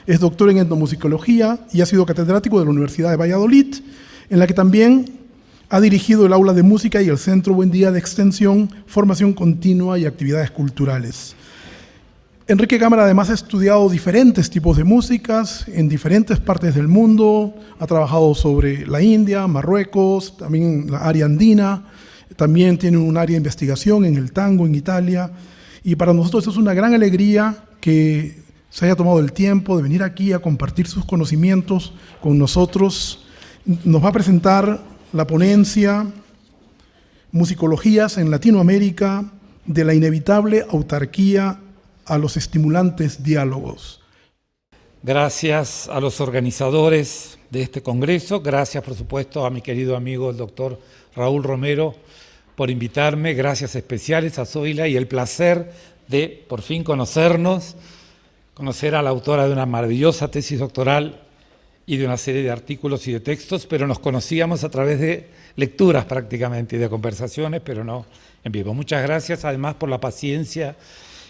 es doctor en etnomusicología y ha sido catedrático de la Universidad de Valladolid, en la que también ha dirigido el aula de música y el Centro Buen Día de Extensión, Formación Continua y Actividades Culturales. Enrique Cámara además ha estudiado diferentes tipos de músicas en diferentes partes del mundo, ha trabajado sobre la India, Marruecos, también la área andina, también tiene un área de investigación en el tango en Italia, y para nosotros es una gran alegría que se haya tomado el tiempo de venir aquí a compartir sus conocimientos con nosotros. Nos va a presentar la ponencia Musicologías en Latinoamérica, de la inevitable autarquía a los estimulantes diálogos. Gracias a los organizadores de este congreso, gracias por supuesto a mi querido amigo el doctor Raúl Romero por invitarme, gracias especiales a Zoila y el placer de por fin conocernos, conocer a la autora de una maravillosa tesis doctoral y de una serie de artículos y de textos, pero nos conocíamos a través de lecturas prácticamente y de conversaciones, pero no en vivo. Muchas gracias además por la paciencia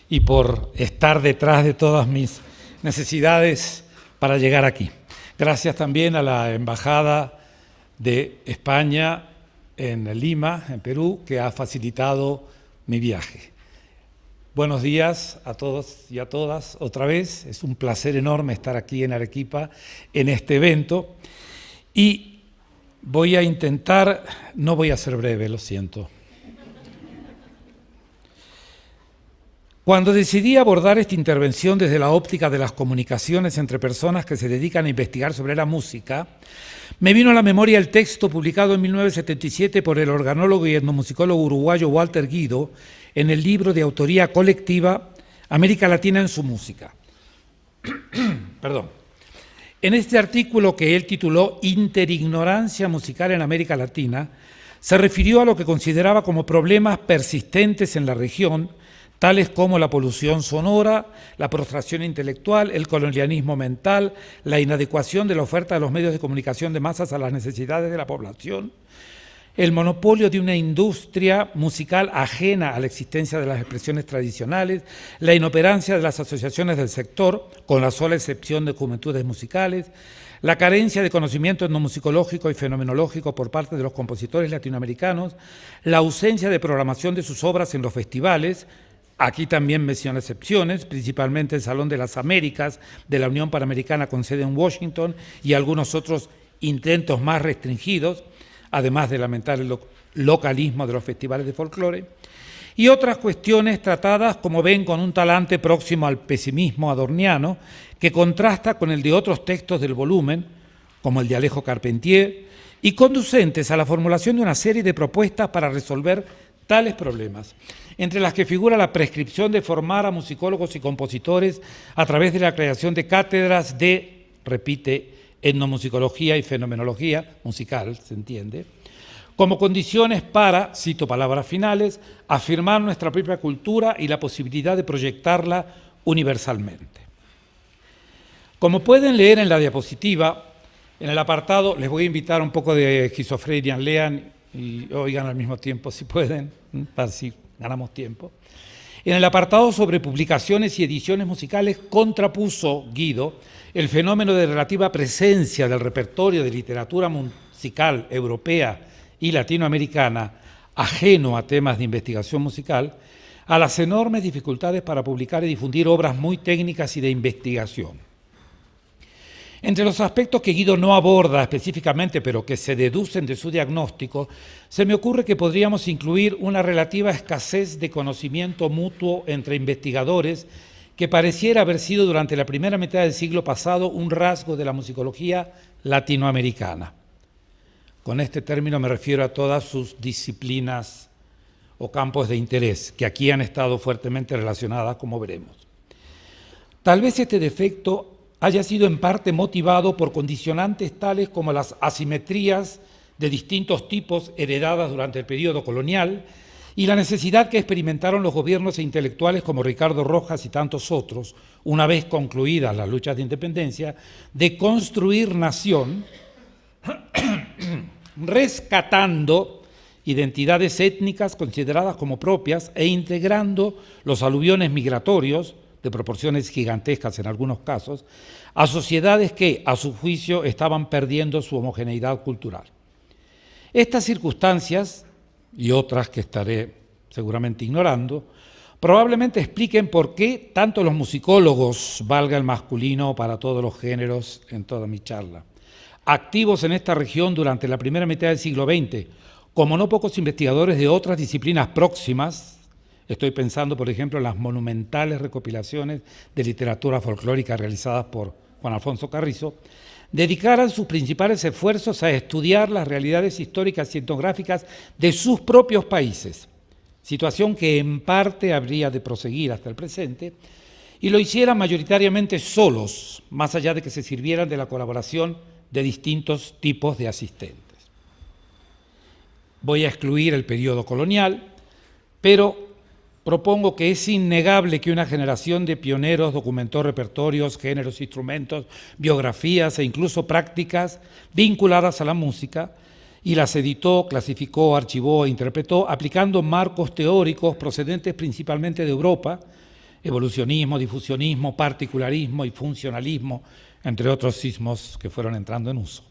y por estar detrás de todas mis necesidades para llegar aquí. Gracias también a la Embajada de España en Lima, en Perú, que ha facilitado mi viaje. Buenos días a todos y a todas otra vez. Es un placer enorme estar aquí en Arequipa en este evento. Y voy a intentar, no voy a ser breve, lo siento. Cuando decidí abordar esta intervención desde la óptica de las comunicaciones entre personas que se dedican a investigar sobre la música, me vino a la memoria el texto publicado en 1977 por el organólogo y etnomusicólogo uruguayo Walter Guido en el libro de autoría colectiva América Latina en su música. Perdón. En este artículo que él tituló Interignorancia musical en América Latina, se refirió a lo que consideraba como problemas persistentes en la región, tales como la polución sonora, la prostración intelectual, el colonialismo mental, la inadecuación de la oferta de los medios de comunicación de masas a las necesidades de la población, el monopolio de una industria musical ajena a la existencia de las expresiones tradicionales, la inoperancia de las asociaciones del sector, con la sola excepción de juventudes musicales, la carencia de conocimiento etnomusicológico y fenomenológico por parte de los compositores latinoamericanos, la ausencia de programación de sus obras en los festivales. Aquí también menciono excepciones, principalmente el Salón de las Américas de la Unión Panamericana con sede en Washington y algunos otros intentos más restringidos, además de lamentar el localismo de los festivales de folclore, y otras cuestiones tratadas, como ven, con un talante próximo al pesimismo adorniano, que contrasta con el de otros textos del volumen, como el de Alejo Carpentier, y conducentes a la formulación de una serie de propuestas para resolver tales problemas, entre las que figura la prescripción de formar a musicólogos y compositores a través de la creación de cátedras de, repite, etnomusicología y fenomenología musical, se entiende, como condiciones para, cito palabras finales, afirmar nuestra propia cultura y la posibilidad de proyectarla universalmente. Como pueden leer en la diapositiva, en el apartado, les voy a invitar un poco de esquizofrenia, lean y oigan al mismo tiempo si pueden, para así ganamos tiempo. En el apartado sobre publicaciones y ediciones musicales contrapuso Guido el fenómeno de relativa presencia del repertorio de literatura musical europea y latinoamericana, ajeno a temas de investigación musical, a las enormes dificultades para publicar y difundir obras muy técnicas y de investigación. Entre los aspectos que Guido no aborda específicamente, pero que se deducen de su diagnóstico, se me ocurre que podríamos incluir una relativa escasez de conocimiento mutuo entre investigadores que pareciera haber sido durante la primera mitad del siglo pasado un rasgo de la musicología latinoamericana. Con este término me refiero a todas sus disciplinas o campos de interés, que aquí han estado fuertemente relacionadas, como veremos. Tal vez este defecto haya sido en parte motivado por condicionantes tales como las asimetrías de distintos tipos heredadas durante el periodo colonial y la necesidad que experimentaron los gobiernos e intelectuales como Ricardo Rojas y tantos otros, una vez concluidas las luchas de independencia, de construir nación, rescatando identidades étnicas consideradas como propias e integrando los aluviones migratorios, de proporciones gigantescas en algunos casos, a sociedades que, a su juicio, estaban perdiendo su homogeneidad cultural. Estas circunstancias, y otras que estaré seguramente ignorando, probablemente expliquen por qué tanto los musicólogos, valga el masculino para todos los géneros en toda mi charla, activos en esta región durante la primera mitad del siglo XX, como no pocos investigadores de otras disciplinas próximas, estoy pensando, por ejemplo, en las monumentales recopilaciones de literatura folclórica realizadas por Juan Alfonso Carrizo, dedicaran sus principales esfuerzos a estudiar las realidades históricas y etnográficas de sus propios países, situación que en parte habría de proseguir hasta el presente, y lo hicieran mayoritariamente solos, más allá de que se sirvieran de la colaboración de distintos tipos de asistentes. Voy a excluir el periodo colonial, pero propongo que es innegable que una generación de pioneros documentó repertorios, géneros, instrumentos, biografías e incluso prácticas vinculadas a la música y las editó, clasificó, archivó e interpretó aplicando marcos teóricos procedentes principalmente de Europa, evolucionismo, difusionismo, particularismo y funcionalismo, entre otros sismos que fueron entrando en uso.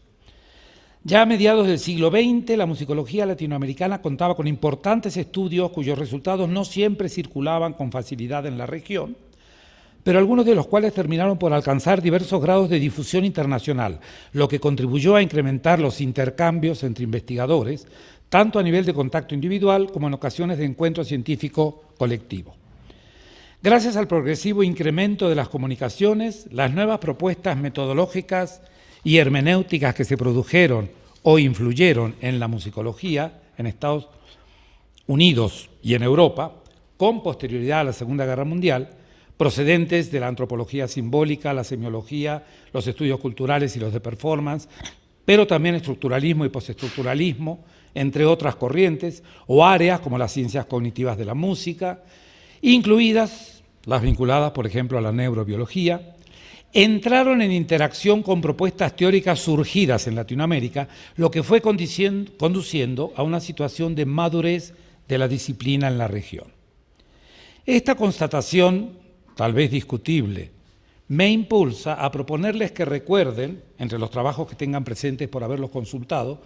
Ya a mediados del siglo XX, la musicología latinoamericana contaba con importantes estudios cuyos resultados no siempre circulaban con facilidad en la región, pero algunos de los cuales terminaron por alcanzar diversos grados de difusión internacional, lo que contribuyó a incrementar los intercambios entre investigadores, tanto a nivel de contacto individual como en ocasiones de encuentro científico colectivo. Gracias al progresivo incremento de las comunicaciones, las nuevas propuestas metodológicas y hermenéuticas que se produjeron o influyeron en la musicología en Estados Unidos y en Europa, con posterioridad a la Segunda Guerra Mundial, procedentes de la antropología simbólica, la semiología, los estudios culturales y los de performance, pero también estructuralismo y postestructuralismo, entre otras corrientes, o áreas como las ciencias cognitivas de la música, incluidas las vinculadas, por ejemplo, a la neurobiología, entraron en interacción con propuestas teóricas surgidas en Latinoamérica, lo que fue conduciendo a una situación de madurez de la disciplina en la región. Esta constatación, tal vez discutible, me impulsa a proponerles que recuerden, entre los trabajos que tengan presentes por haberlos consultado,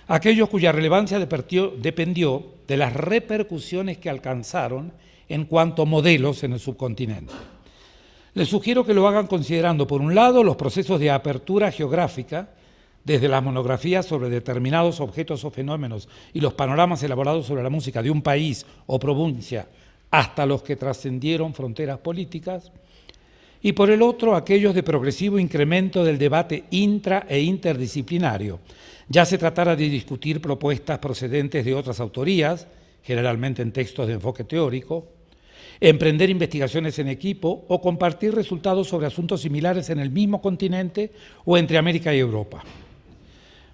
aquellos cuya relevancia dependió de las repercusiones que alcanzaron en cuanto a modelos en el subcontinente. Les sugiero que lo hagan considerando, por un lado, los procesos de apertura geográfica, desde las monografías sobre determinados objetos o fenómenos y los panoramas elaborados sobre la música de un país o provincia, hasta los que trascendieron fronteras políticas, y por el otro, aquellos de progresivo incremento del debate intra- e interdisciplinario, ya se tratara de discutir propuestas procedentes de otras autorías, generalmente en textos de enfoque teórico, emprender investigaciones en equipo o compartir resultados sobre asuntos similares en el mismo continente o entre América y Europa.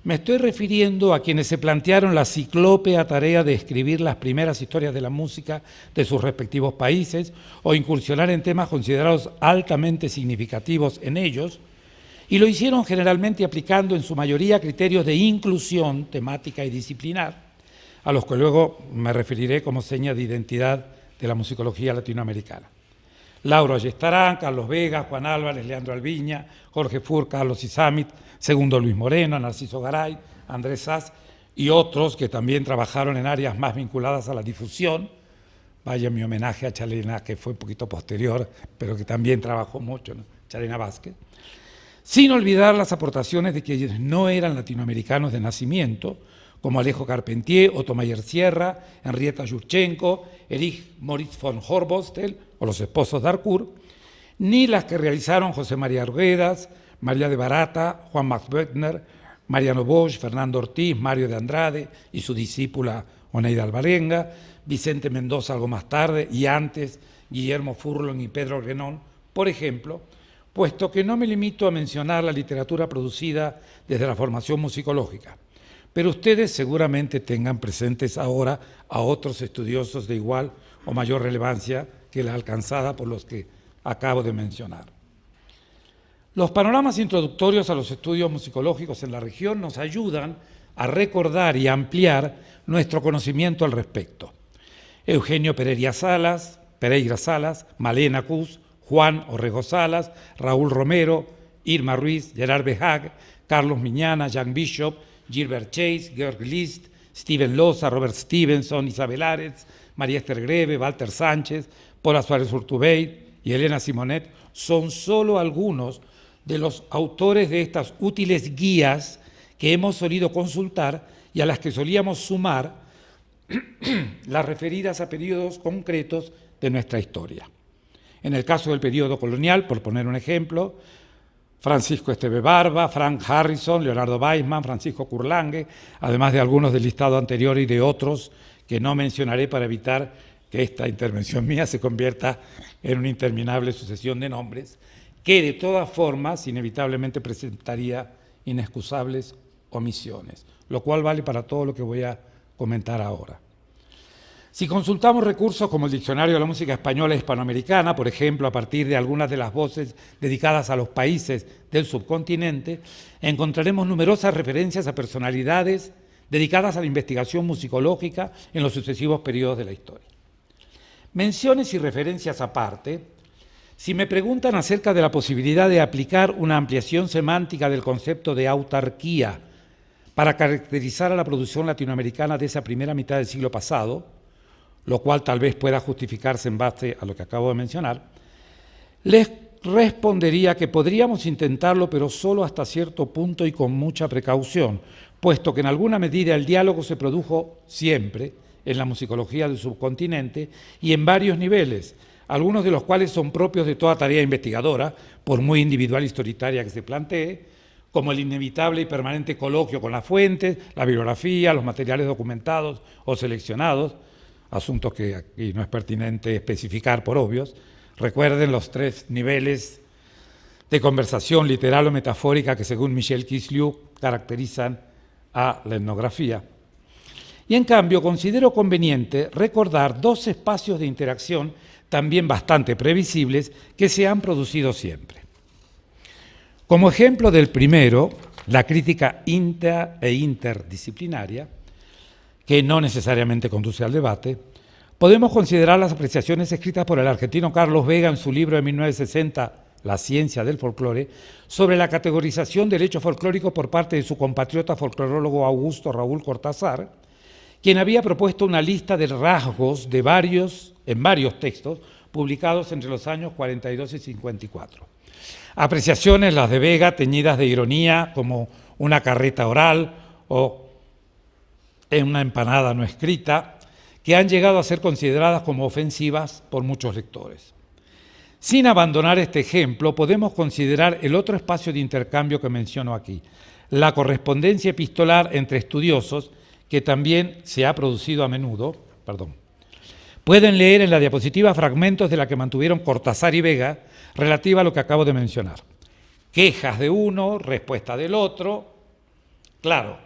Me estoy refiriendo a quienes se plantearon la ciclópea tarea de escribir las primeras historias de la música de sus respectivos países o incursionar en temas considerados altamente significativos en ellos, y lo hicieron generalmente aplicando en su mayoría criterios de inclusión temática y disciplinar, a los que luego me referiré como seña de identidad de la musicología latinoamericana. Lauro Ayestarán, Carlos Vega, Juan Álvarez, Leandro Alviña, Jorge Fur, Carlos Isamit, Segundo Luis Moreno, Narciso Garay, Andrés Sass y otros que también trabajaron en áreas más vinculadas a la difusión. Vaya mi homenaje a Chalena, que fue un poquito posterior, pero que también trabajó mucho, ¿no? Chalena Vázquez. Sin olvidar las aportaciones de quienes no eran latinoamericanos de nacimiento, como Alejo Carpentier, Otto Mayer Sierra, Henrietta Yurchenko, Erich Moritz von Horbostel o los esposos de Harcourt, ni las que realizaron José María Arguedas, María de Barata, Juan Max Böttner, Mariano Bosch, Fernando Ortiz, Mario de Andrade y su discípula Oneida Alvarenga, Vicente Mendoza algo más tarde y antes Guillermo Furlong y Pedro Renón, por ejemplo, puesto que no me limito a mencionar la literatura producida desde la formación musicológica. Pero ustedes seguramente tengan presentes ahora a otros estudiosos de igual o mayor relevancia que la alcanzada por los que acabo de mencionar. Los panoramas introductorios a los estudios musicológicos en la región nos ayudan a recordar y ampliar nuestro conocimiento al respecto. Eugenio Pereira Salas, Malena Cus, Juan Orrego Salas, Raúl Romero, Irma Ruiz, Gerard Behag, Carlos Miñana, Jan Bishop, Gilbert Chase, Georg List, Steven Loza, Robert Stevenson, Isabel Aretz, María Esther Greve, Walter Sánchez, Paula Suárez Urtubey y Elena Simonet son solo algunos de los autores de estas útiles guías que hemos solido consultar y a las que solíamos sumar las referidas a periodos concretos de nuestra historia. En el caso del periodo colonial, por poner un ejemplo, Francisco Esteve Barba, Frank Harrison, Leonardo Weissman, Francisco Kurlange, además de algunos del listado anterior y de otros que no mencionaré para evitar que esta intervención mía se convierta en una interminable sucesión de nombres, que de todas formas inevitablemente presentaría inexcusables omisiones, lo cual vale para todo lo que voy a comentar ahora. Si consultamos recursos como el Diccionario de la Música Española e Hispanoamericana, por ejemplo, a partir de algunas de las voces dedicadas a los países del subcontinente, encontraremos numerosas referencias a personalidades dedicadas a la investigación musicológica en los sucesivos periodos de la historia. Menciones y referencias aparte, si me preguntan acerca de la posibilidad de aplicar una ampliación semántica del concepto de autarquía para caracterizar a la producción latinoamericana de esa primera mitad del siglo pasado, lo cual tal vez pueda justificarse en base a lo que acabo de mencionar, les respondería que podríamos intentarlo, pero solo hasta cierto punto y con mucha precaución, puesto que en alguna medida el diálogo se produjo siempre en la musicología del subcontinente y en varios niveles, algunos de los cuales son propios de toda tarea investigadora, por muy individual y solitaria que se plantee, como el inevitable y permanente coloquio con las fuentes, la bibliografía, los materiales documentados o seleccionados, asuntos que aquí no es pertinente especificar por obvios. Recuerden los 3 niveles de conversación literal o metafórica que según Michel Kisliu caracterizan a la etnografía. Y en cambio considero conveniente recordar 2 espacios de interacción también bastante previsibles que se han producido siempre. Como ejemplo del primero, la crítica intra e interdisciplinaria, que no necesariamente conduce al debate, podemos considerar las apreciaciones escritas por el argentino Carlos Vega en su libro de 1960, La ciencia del folclore, sobre la categorización del hecho folclórico por parte de su compatriota folclorólogo Augusto Raúl Cortázar, quien había propuesto una lista de rasgos en varios textos publicados entre los años 42 y 54. Apreciaciones, las de Vega, teñidas de ironía, como una carreta oral o en una empanada no escrita, que han llegado a ser consideradas como ofensivas por muchos lectores. Sin abandonar este ejemplo, podemos considerar el otro espacio de intercambio que menciono aquí, la correspondencia epistolar entre estudiosos, que también se ha producido a menudo. Pueden leer en la diapositiva fragmentos de la que mantuvieron Cortázar y Vega relativa a lo que acabo de mencionar. Quejas de uno, respuesta del otro. Claro,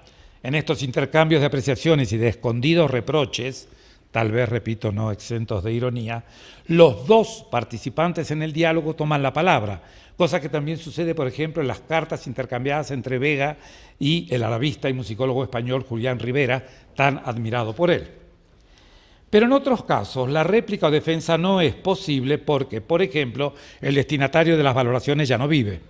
en estos intercambios de apreciaciones y de escondidos reproches, tal vez, repito, no exentos de ironía, los 2 participantes en el diálogo toman la palabra, cosa que también sucede, por ejemplo, en las cartas intercambiadas entre Vega y el arabista y musicólogo español Julián Rivera, tan admirado por él. Pero en otros casos, la réplica o defensa no es posible porque, por ejemplo, el destinatario de las valoraciones ya no vive.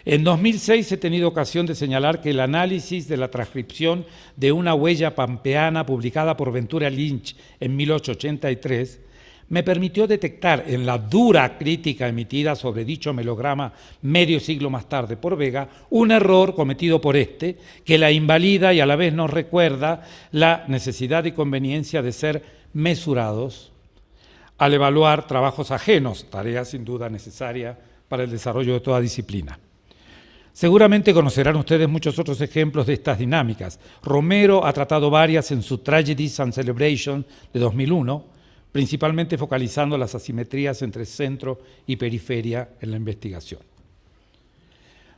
En 2006 he tenido ocasión de señalar que el análisis de la transcripción de una huella pampeana publicada por Ventura Lynch en 1883 me permitió detectar en la dura crítica emitida sobre dicho melograma medio siglo más tarde por Vega un error cometido por este que la invalida y a la vez nos recuerda la necesidad y conveniencia de ser mesurados al evaluar trabajos ajenos, tarea sin duda necesaria para el desarrollo de toda disciplina. Seguramente conocerán ustedes muchos otros ejemplos de estas dinámicas. Romero ha tratado varias en su Tragedies and Celebrations de 2001, principalmente focalizando las asimetrías entre centro y periferia en la investigación.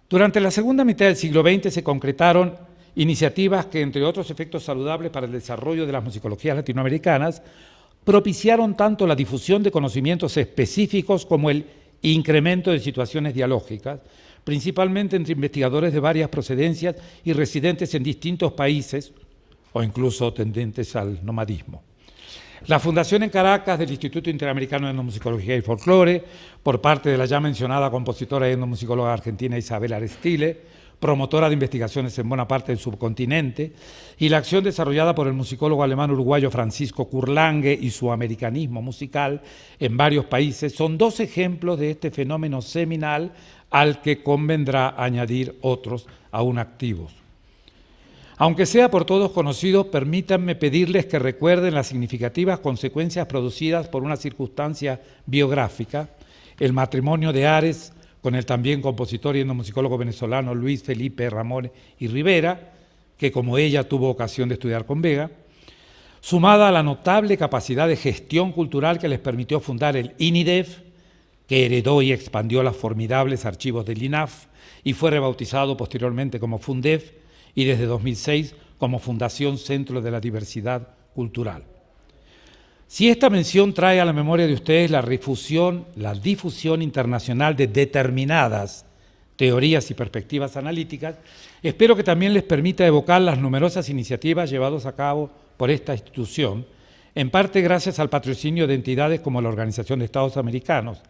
Durante la segunda mitad del siglo XX se concretaron iniciativas que, entre otros efectos saludables para el desarrollo de las musicologías latinoamericanas, propiciaron tanto la difusión de conocimientos específicos como el incremento de situaciones dialógicas, principalmente entre investigadores de varias procedencias y residentes en distintos países o incluso tendentes al nomadismo. La fundación en Caracas del Instituto Interamericano de Etnomusicología y Folclore, por parte de la ya mencionada compositora y etnomusicóloga argentina Isabel Arestile, promotora de investigaciones en buena parte del subcontinente, y la acción desarrollada por el musicólogo alemán-uruguayo Francisco Kurlange y su americanismo musical en varios países, son dos ejemplos de este fenómeno seminal al que convendrá añadir otros aún activos. Aunque sea por todos conocidos, permítanme pedirles que recuerden las significativas consecuencias producidas por una circunstancia biográfica, el matrimonio de Ares con el también compositor y etnomusicólogo venezolano Luis Felipe Ramón y Rivera, que como ella tuvo ocasión de estudiar con Vega, sumada a la notable capacidad de gestión cultural que les permitió fundar el INIDEF, que heredó y expandió los formidables archivos del INAF y fue rebautizado posteriormente como FUNDEF, y desde 2006 como Fundación Centro de la Diversidad Cultural. Si esta mención trae a la memoria de ustedes la difusión internacional de determinadas teorías y perspectivas analíticas, espero que también les permita evocar las numerosas iniciativas llevadas a cabo por esta institución, en parte gracias al patrocinio de entidades como la Organización de Estados Americanos,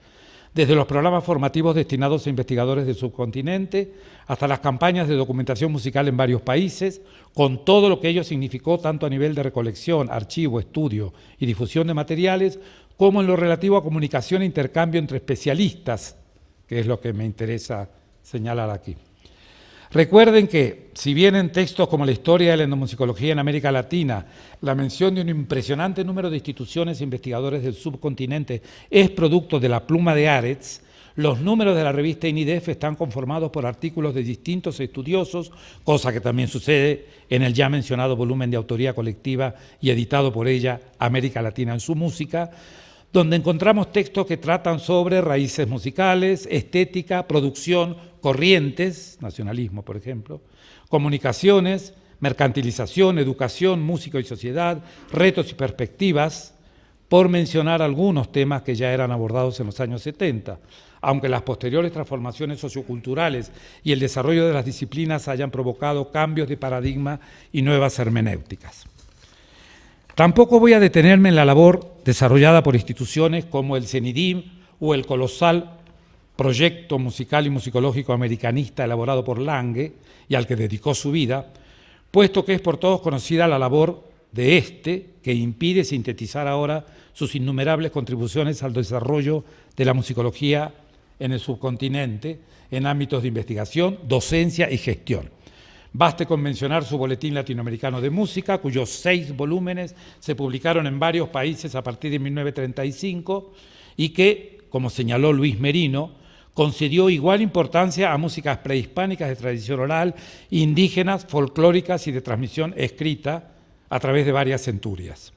desde los programas formativos destinados a investigadores del subcontinente hasta las campañas de documentación musical en varios países, con todo lo que ello significó tanto a nivel de recolección, archivo, estudio y difusión de materiales, como en lo relativo a comunicación e intercambio entre especialistas, que es lo que me interesa señalar aquí. Recuerden que, si bien en textos como la historia de la etnomusicología en América Latina, la mención de un impresionante número de instituciones e investigadores del subcontinente es producto de la pluma de Ares, los números de la revista INIDEF están conformados por artículos de distintos estudiosos, cosa que también sucede en el ya mencionado volumen de autoría colectiva y editado por ella, América Latina en su música, donde encontramos textos que tratan sobre raíces musicales, estética, producción, corrientes, nacionalismo por ejemplo, comunicaciones, mercantilización, educación, música y sociedad, retos y perspectivas, por mencionar algunos temas que ya eran abordados en los años 70, aunque las posteriores transformaciones socioculturales y el desarrollo de las disciplinas hayan provocado cambios de paradigma y nuevas hermenéuticas. Tampoco voy a detenerme en la labor desarrollada por instituciones como el CENIDIM o el colosal proyecto musical y musicológico americanista elaborado por Lange y al que dedicó su vida, puesto que es por todos conocida la labor de este, que impide sintetizar ahora sus innumerables contribuciones al desarrollo de la musicología en el subcontinente en ámbitos de investigación, docencia y gestión. Baste con mencionar su Boletín Latinoamericano de Música, cuyos 6 volúmenes se publicaron en varios países a partir de 1935 y que, como señaló Luis Merino, concedió igual importancia a músicas prehispánicas de tradición oral, indígenas, folclóricas y de transmisión escrita a través de varias centurias.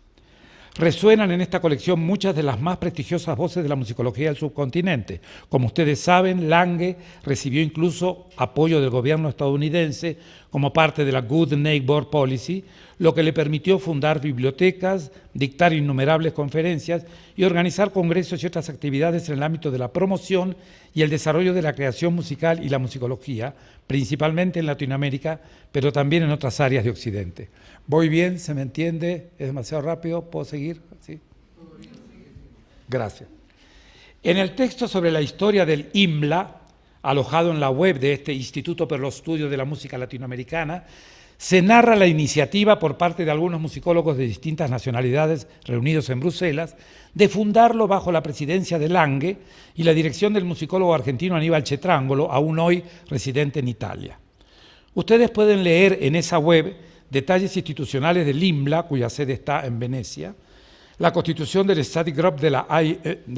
Resuenan en esta colección muchas de las más prestigiosas voces de la musicología del subcontinente. Como ustedes saben, Lange recibió incluso apoyo del gobierno estadounidense como parte de la Good Neighbor Policy, lo que le permitió fundar bibliotecas, dictar innumerables conferencias y organizar congresos y otras actividades en el ámbito de la promoción y el desarrollo de la creación musical y la musicología, principalmente en Latinoamérica, pero también en otras áreas de Occidente. ¿Voy bien? ¿Se me entiende? ¿Es demasiado rápido? ¿Puedo seguir? ¿Sí? Gracias. En el texto sobre la historia del IMLA, alojado en la web de este Instituto para los Estudios de la Música Latinoamericana, se narra la iniciativa por parte de algunos musicólogos de distintas nacionalidades reunidos en Bruselas de fundarlo bajo la presidencia de Lange y la dirección del musicólogo argentino Aníbal Cetrangolo, aún hoy residente en Italia. Ustedes pueden leer en esa web detalles institucionales del IMLA, cuya sede está en Venecia, la constitución del Study Group de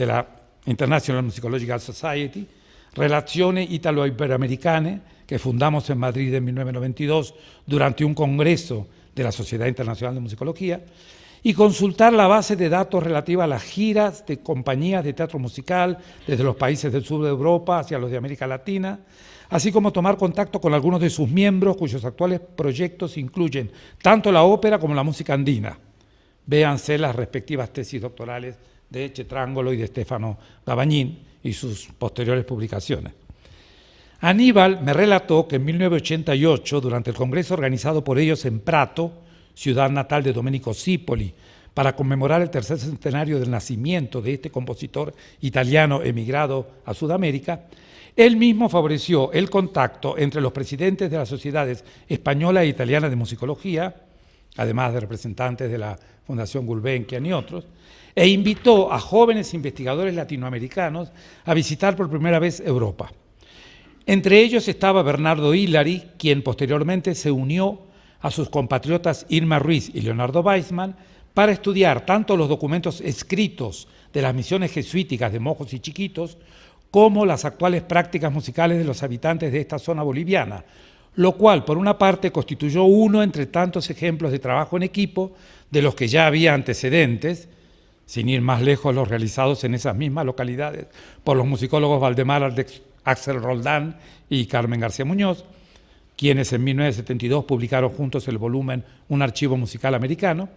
la International Musicological Society, Relazioni Italo-Iberoamericane, que fundamos en Madrid en 1992 durante un congreso de la Sociedad Internacional de Musicología, y consultar la base de datos relativa a las giras de compañías de teatro musical desde los países del sur de Europa hacia los de América Latina, así como tomar contacto con algunos de sus miembros cuyos actuales proyectos incluyen tanto la ópera como la música andina. Véanse las respectivas tesis doctorales de Cetrangolo y de Stefano Gavagnini y sus posteriores publicaciones. Aníbal me relató que en 1988, durante el congreso organizado por ellos en Prato, ciudad natal de Domenico Zipoli, para conmemorar el tercer centenario del nacimiento de este compositor italiano emigrado a Sudamérica, él mismo favoreció el contacto entre los presidentes de las sociedades española e italiana de musicología, además de representantes de la Fundación Gulbenkian y otros, e invitó a jóvenes investigadores latinoamericanos a visitar por primera vez Europa. Entre ellos estaba Bernardo Hillary, quien posteriormente se unió a sus compatriotas Irma Ruiz y Leonardo Weissman para estudiar tanto los documentos escritos de las misiones jesuíticas de Mojos y Chiquitos como las actuales prácticas musicales de los habitantes de esta zona boliviana, lo cual, por una parte, constituyó uno entre tantos ejemplos de trabajo en equipo de los que ya había antecedentes, sin ir más lejos los realizados en esas mismas localidades por los musicólogos Valdemar Axel Roldán y Carmen García Muñoz, quienes en 1972 publicaron juntos el volumen Un archivo musical americano,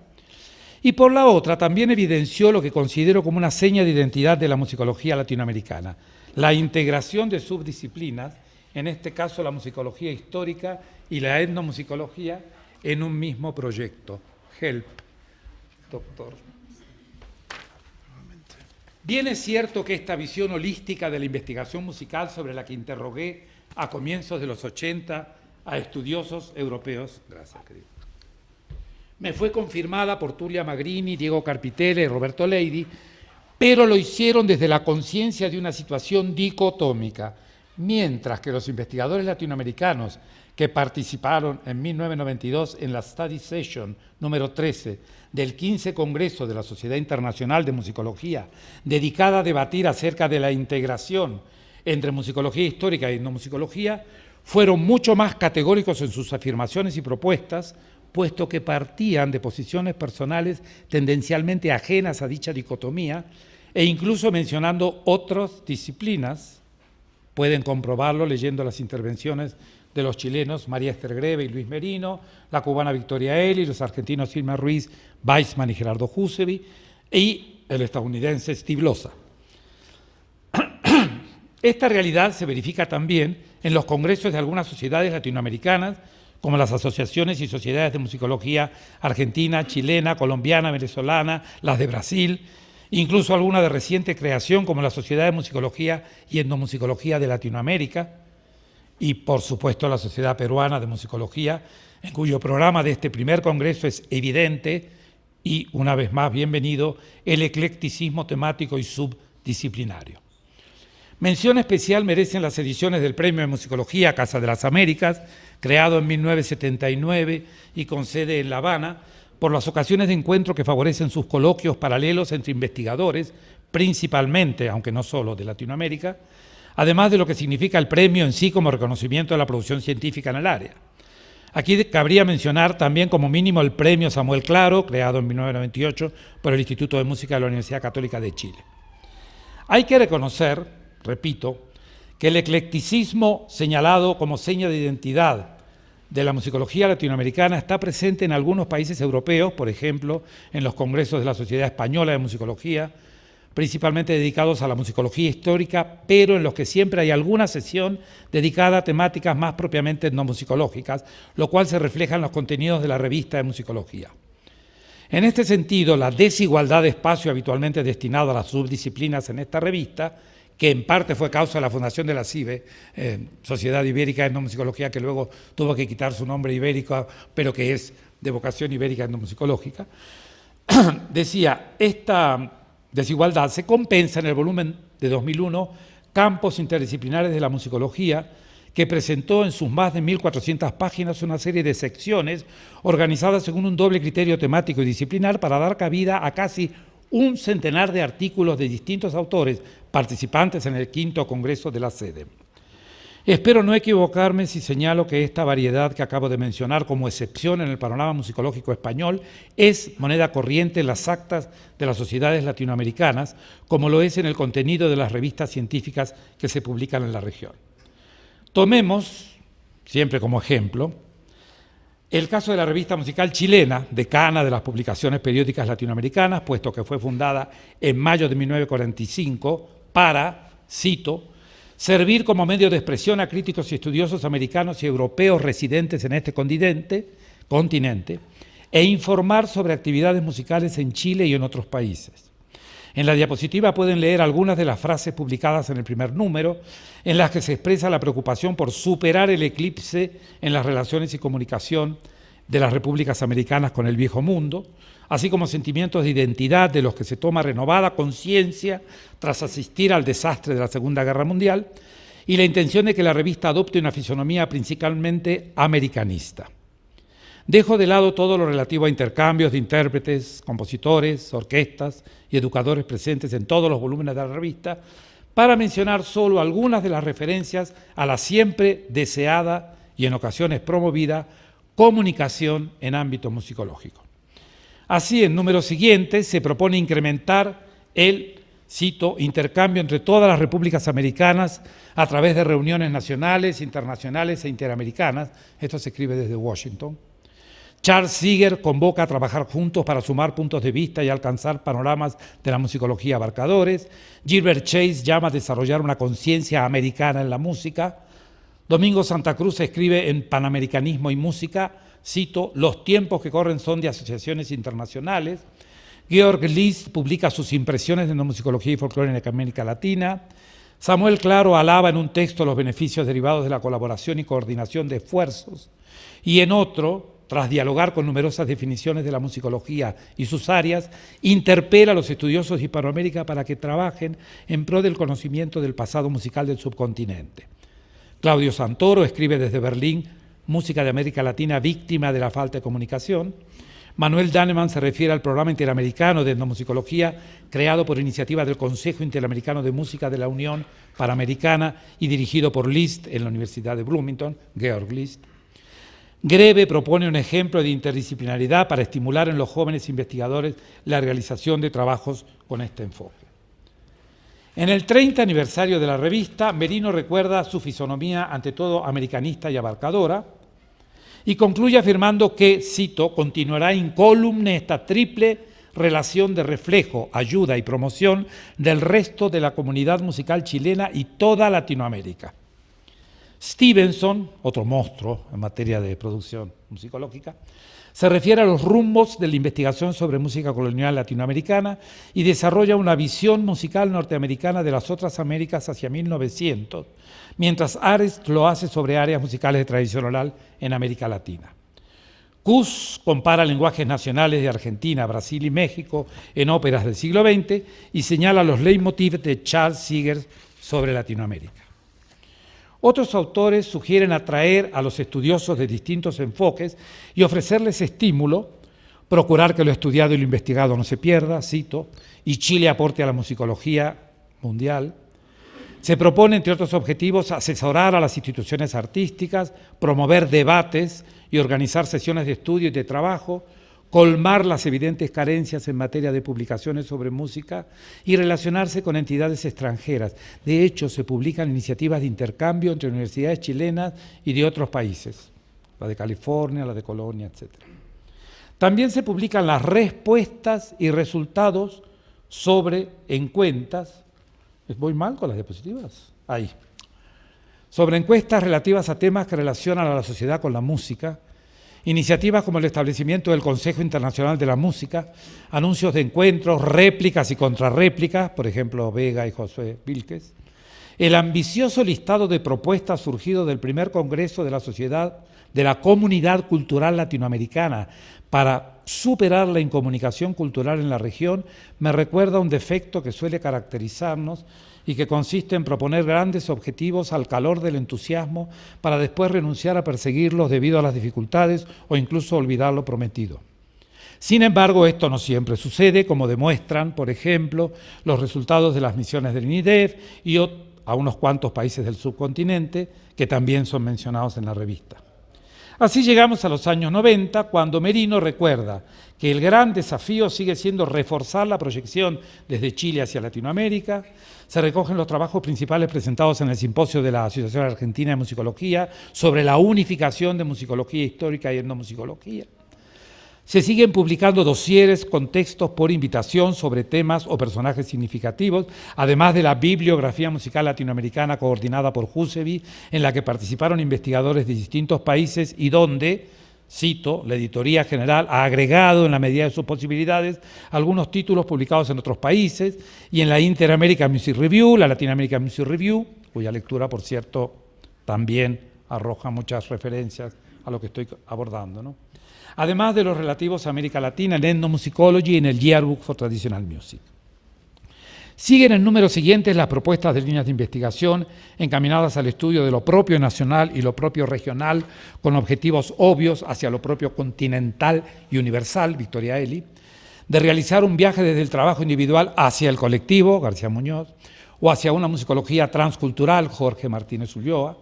y por la otra también evidenció lo que considero como una seña de identidad de la musicología latinoamericana, la integración de subdisciplinas, en este caso la musicología histórica y la etnomusicología, en un mismo proyecto. Help, doctor. Bien es cierto que esta visión holística de la investigación musical, sobre la que interrogué a comienzos de los 80 a estudiosos europeos, gracias, querido, me fue confirmada por Tulia Magrini, Diego Carpitella y Roberto Leidy, pero lo hicieron desde la conciencia de una situación dicotómica, mientras que los investigadores latinoamericanos que participaron en 1992 en la Study Session número 13 del 15 Congreso de la Sociedad Internacional de Musicología, dedicada a debatir acerca de la integración entre musicología histórica y etnomusicología, fueron mucho más categóricos en sus afirmaciones y propuestas, puesto que partían de posiciones personales tendencialmente ajenas a dicha dicotomía e incluso mencionando otras disciplinas. Pueden comprobarlo leyendo las intervenciones de los chilenos María Esther Greve y Luis Merino, la cubana Victoria Eli, los argentinos Irma Ruiz, Weissman y Gerardo Jusevi, y el estadounidense Steve Loza. Esta realidad se verifica también en los congresos de algunas sociedades latinoamericanas, como las asociaciones y sociedades de musicología argentina, chilena, colombiana, venezolana, las de Brasil, incluso alguna de reciente creación como la Sociedad de Musicología y Etnomusicología de Latinoamérica, y por supuesto la Sociedad Peruana de Musicología, en cuyo programa de este primer congreso es evidente, y una vez más bienvenido, el eclecticismo temático y subdisciplinario. Mención especial merecen las ediciones del Premio de Musicología Casa de las Américas, creado en 1979 y con sede en La Habana, por las ocasiones de encuentro que favorecen sus coloquios paralelos entre investigadores, principalmente, aunque no solo, de Latinoamérica, además de lo que significa el premio en sí como reconocimiento de la producción científica en el área. Aquí cabría mencionar también como mínimo el Premio Samuel Claro, creado en 1998 por el Instituto de Música de la Universidad Católica de Chile. Hay que reconocer, repito, que el eclecticismo señalado como seña de identidad de la musicología latinoamericana está presente en algunos países europeos, por ejemplo, en los congresos de la Sociedad Española de Musicología, principalmente dedicados a la musicología histórica, pero en los que siempre hay alguna sesión dedicada a temáticas más propiamente etnomusicológicas, lo cual se refleja en los contenidos de la revista de musicología. En este sentido, la desigualdad de espacio habitualmente destinado a las subdisciplinas en esta revista, que en parte fue causa de la fundación de la CIBE, Sociedad Ibérica de Etnomusicología, que luego tuvo que quitar su nombre ibérico, pero que es de vocación ibérica etnomusicológica, decía, esta desigualdad se compensa en el volumen de 2001, Campos Interdisciplinares de la Musicología, que presentó en sus más de 1.400 páginas una serie de secciones organizadas según un doble criterio temático y disciplinar para dar cabida a casi un centenar de artículos de distintos autores participantes en el 5º Congreso de la SEDE. Espero no equivocarme si señalo que esta variedad que acabo de mencionar como excepción en el panorama musicológico español es moneda corriente en las actas de las sociedades latinoamericanas, como lo es en el contenido de las revistas científicas que se publican en la región. Tomemos, siempre como ejemplo, el caso de la revista musical chilena, decana de las publicaciones periódicas latinoamericanas, puesto que fue fundada en mayo de 1945 para, cito, servir como medio de expresión a críticos y estudiosos americanos y europeos residentes en este continente, e informar sobre actividades musicales en Chile y en otros países. En la diapositiva pueden leer algunas de las frases publicadas en el primer número, en las que se expresa la preocupación por superar el eclipse en las relaciones y comunicación de las repúblicas americanas con el viejo mundo, así como sentimientos de identidad de los que se toma renovada conciencia tras asistir al desastre de la Segunda Guerra Mundial, y la intención de que la revista adopte una fisonomía principalmente americanista. Dejo de lado todo lo relativo a intercambios de intérpretes, compositores, orquestas y educadores presentes en todos los volúmenes de la revista, para mencionar solo algunas de las referencias a la siempre deseada y en ocasiones promovida comunicación en ámbito musicológico. Así, en números siguientes se propone incrementar el, cito, intercambio entre todas las repúblicas americanas a través de reuniones nacionales, internacionales e interamericanas. Esto se escribe desde Washington. Charles Seeger convoca a trabajar juntos para sumar puntos de vista y alcanzar panoramas de la musicología abarcadores. Gilbert Chase llama a desarrollar una conciencia americana en la música. Domingo Santa Cruz escribe en Panamericanismo y Música, cito, los tiempos que corren son de asociaciones internacionales. Georg List publica sus impresiones de musicología y folclore en América Latina. Samuel Claro alaba en un texto los beneficios derivados de la colaboración y coordinación de esfuerzos. Y en otro, tras dialogar con numerosas definiciones de la musicología y sus áreas, interpela a los estudiosos de Hispanoamérica para que trabajen en pro del conocimiento del pasado musical del subcontinente. Claudio Santoro escribe desde Berlín, Música de América Latina víctima de la falta de comunicación. Manuel Dannemann se refiere al programa interamericano de etnomusicología creado por iniciativa del Consejo Interamericano de Música de la Unión Panamericana y dirigido por List en la Universidad de Bloomington, Georg List. Grebe propone un ejemplo de interdisciplinaridad para estimular en los jóvenes investigadores la realización de trabajos con este enfoque. En el 30 aniversario de la revista, Merino recuerda su fisonomía ante todo americanista y abarcadora y concluye afirmando que, cito, continuará incólume esta triple relación de reflejo, ayuda y promoción del resto de la comunidad musical chilena y toda Latinoamérica. Stevenson, otro monstruo en materia de producción musicológica, se refiere a los rumbos de la investigación sobre música colonial latinoamericana y desarrolla una visión musical norteamericana de las otras Américas hacia 1900, mientras Ares lo hace sobre áreas musicales de tradición oral en América Latina. Kuss compara lenguajes nacionales de Argentina, Brasil y México en óperas del siglo XX y señala los leitmotivs de Charles Seeger sobre Latinoamérica. Otros autores sugieren atraer a los estudiosos de distintos enfoques y ofrecerles estímulo, procurar que lo estudiado y lo investigado no se pierda, cito, y Chile aporte a la musicología mundial. Se propone, entre otros objetivos, asesorar a las instituciones artísticas, promover debates y organizar sesiones de estudio y de trabajo, colmar las evidentes carencias en materia de publicaciones sobre música y relacionarse con entidades extranjeras. De hecho, se publican iniciativas de intercambio entre universidades chilenas y de otros países, la de California, la de Colonia, etc. También se publican las respuestas y resultados sobre encuestas. ¿Voy mal con las diapositivas? Ahí. Sobre encuestas relativas a temas que relacionan a la sociedad con la música, iniciativas como el establecimiento del Consejo Internacional de la Música, anuncios de encuentros, réplicas y contrarréplicas, por ejemplo, Vega y Josué Vilques, el ambicioso listado de propuestas surgido del primer Congreso de la Sociedad de la Comunidad Cultural Latinoamericana para superar la incomunicación cultural en la región, me recuerda un defecto que suele caracterizarnos y que consiste en proponer grandes objetivos al calor del entusiasmo para después renunciar a perseguirlos debido a las dificultades o incluso olvidar lo prometido. Sin embargo, esto no siempre sucede, como demuestran, por ejemplo, los resultados de las misiones del INIDEF y a unos cuantos países del subcontinente que también son mencionados en la revista. Así llegamos a los años 90, cuando Merino recuerda que el gran desafío sigue siendo reforzar la proyección desde Chile hacia Latinoamérica. Se recogen los trabajos principales presentados en el simposio de la Asociación Argentina de Musicología sobre la unificación de musicología histórica y etnomusicología. Se siguen publicando dosieres con textos por invitación sobre temas o personajes significativos, además de la bibliografía musical latinoamericana coordinada por Jusevi, en la que participaron investigadores de distintos países y donde, cito, la Editoría General ha agregado en la medida de sus posibilidades algunos títulos publicados en otros países y en la Inter-American Music Review, la Latin American Music Review, cuya lectura, por cierto, también arroja muchas referencias a lo que estoy abordando, ¿no? Además de los relativos a América Latina, en Ethnomusicology y en el Yearbook for Traditional Music. Siguen en números siguientes las propuestas de líneas de investigación encaminadas al estudio de lo propio nacional y lo propio regional, con objetivos obvios hacia lo propio continental y universal, Victoria Eli, de realizar un viaje desde el trabajo individual hacia el colectivo, García Muñoz, o hacia una musicología transcultural, Jorge Martínez Ulloa,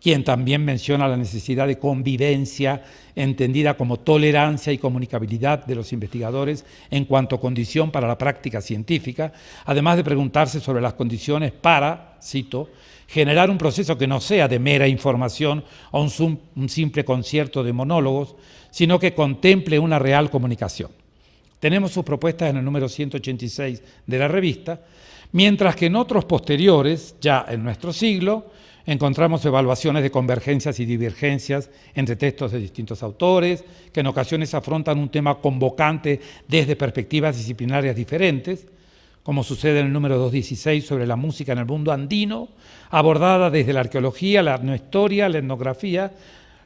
quien también menciona la necesidad de convivencia entendida como tolerancia y comunicabilidad de los investigadores en cuanto condición para la práctica científica, además de preguntarse sobre las condiciones para, cito, generar un proceso que no sea de mera información o un simple concierto de monólogos, sino que contemple una real comunicación. Tenemos sus propuestas en el número 186 de la revista, mientras que en otros posteriores, ya en nuestro siglo, encontramos evaluaciones de convergencias y divergencias entre textos de distintos autores, que en ocasiones afrontan un tema convocante desde perspectivas disciplinarias diferentes, como sucede en el número 216 sobre la música en el mundo andino, abordada desde la arqueología, la etnohistoria, la etnografía,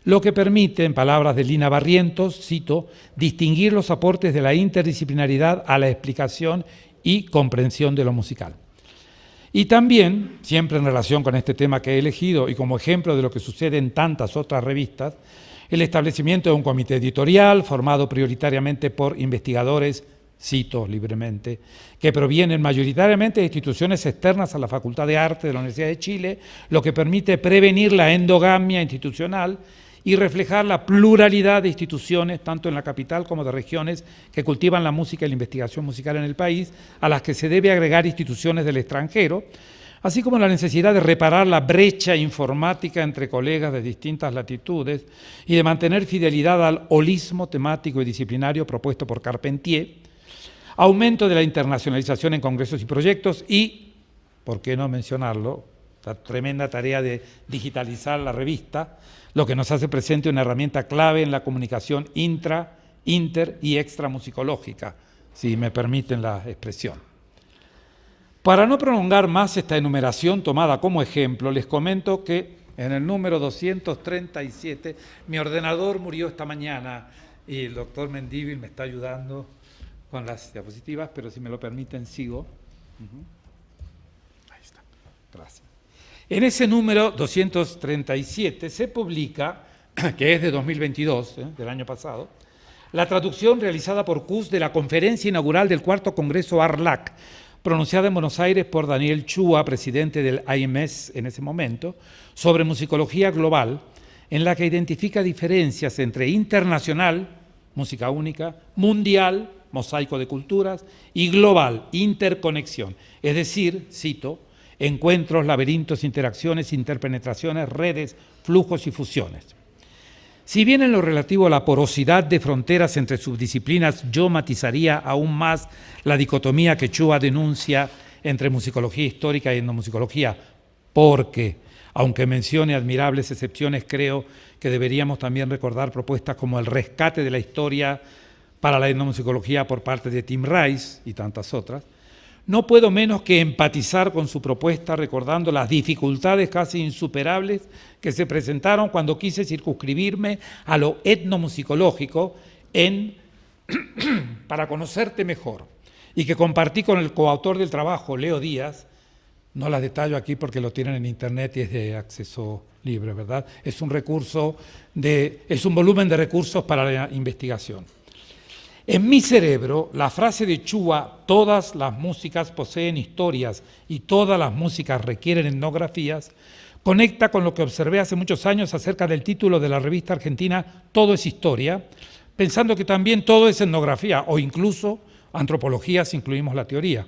lo que permite, en palabras de Lina Barrientos, cito, distinguir los aportes de la interdisciplinaridad a la explicación y comprensión de lo musical. Y también, siempre en relación con este tema que he elegido y como ejemplo de lo que sucede en tantas otras revistas, el establecimiento de un comité editorial formado prioritariamente por investigadores, cito libremente, que provienen mayoritariamente de instituciones externas a la Facultad de Arte de la Universidad de Chile, lo que permite prevenir la endogamia institucional y reflejar la pluralidad de instituciones, tanto en la capital como de regiones, que cultivan la música y la investigación musical en el país, a las que se debe agregar instituciones del extranjero, así como la necesidad de reparar la brecha informática entre colegas de distintas latitudes y de mantener fidelidad al holismo temático y disciplinario propuesto por Carpentier, aumento de la internacionalización en congresos y proyectos y, ¿por qué no mencionarlo?, la tremenda tarea de digitalizar la revista, lo que nos hace presente una herramienta clave en la comunicación intra, inter y extramusicológica, si me permiten la expresión. Para no prolongar más esta enumeración tomada como ejemplo, les comento que en el número 237, mi ordenador murió esta mañana y el doctor Mendívil me está ayudando con las diapositivas, pero si me lo permiten sigo. Ahí está, gracias. En ese número 237 se publica, que es de 2022, del año pasado, la traducción realizada por CUS de la conferencia inaugural del cuarto Congreso ARLAC, pronunciada en Buenos Aires por Daniel Chua, presidente del IMS en ese momento, sobre musicología global, en la que identifica diferencias entre internacional, música única, mundial, mosaico de culturas, y global, interconexión, es decir, cito, encuentros, laberintos, interacciones, interpenetraciones, redes, flujos y fusiones. Si bien en lo relativo a la porosidad de fronteras entre subdisciplinas yo matizaría aún más la dicotomía que Chua denuncia entre musicología histórica y etnomusicología, porque, aunque mencione admirables excepciones, creo que deberíamos también recordar propuestas como el rescate de la historia para la etnomusicología por parte de Tim Rice y tantas otras. No puedo menos que empatizar con su propuesta recordando las dificultades casi insuperables que se presentaron cuando quise circunscribirme a lo etnomusicológico para conocerte mejor y que compartí con el coautor del trabajo, Leo Díaz. No las detallo aquí porque lo tienen en internet y es de acceso libre, ¿verdad? Es un volumen de recursos para la investigación. En mi cerebro, la frase de Chua, todas las músicas poseen historias y todas las músicas requieren etnografías, conecta con lo que observé hace muchos años acerca del título de la revista argentina Todo es Historia, pensando que también todo es etnografía o incluso antropología si incluimos la teoría.